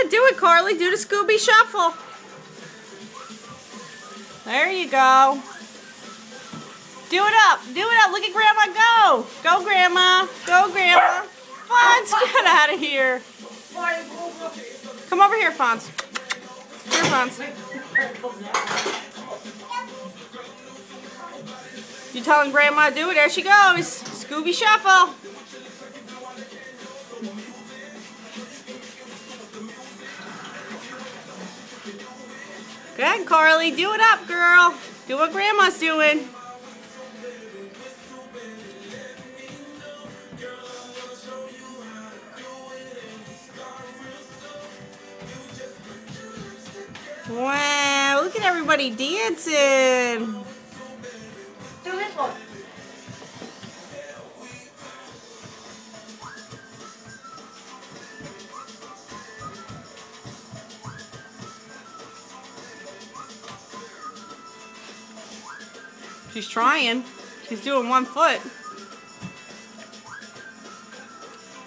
do it, Carly. Do the Scooby Shuffle. There you go. Do it up. Do it up. Look at Grandma go. Go, Grandma. Go, Grandma. Fonz, get out of here. Come over here, Fonz. Here, Fonz. You telling Grandma to do it? There she goes. Scooby Shuffle. Go ahead, Carly. Do it up, girl. Do what Grandma's doing. Wow, look at everybody dancing. Do this one. She's trying. She's doing one foot.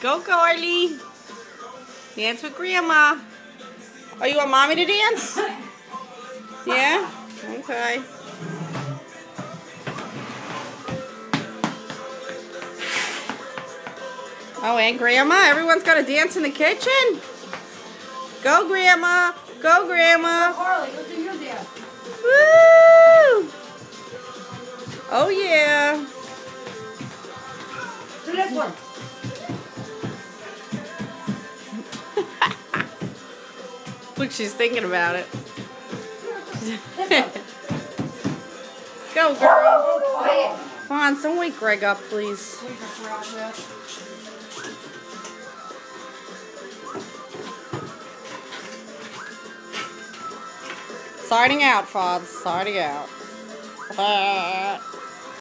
Go, Carly. Dance with Grandma. Oh, you want Mommy to dance? Yeah? Okay. Oh, and Grandma? Everyone's got to dance in the kitchen? Go, Grandma. Go, Grandma. Carly, let's do your dance. Woo! Oh, yeah. Do this one. Look, she's thinking about it. Go, girl. Quiet. Fonz, don't wake Greg up, please. Starting out, Fonz. Starting out.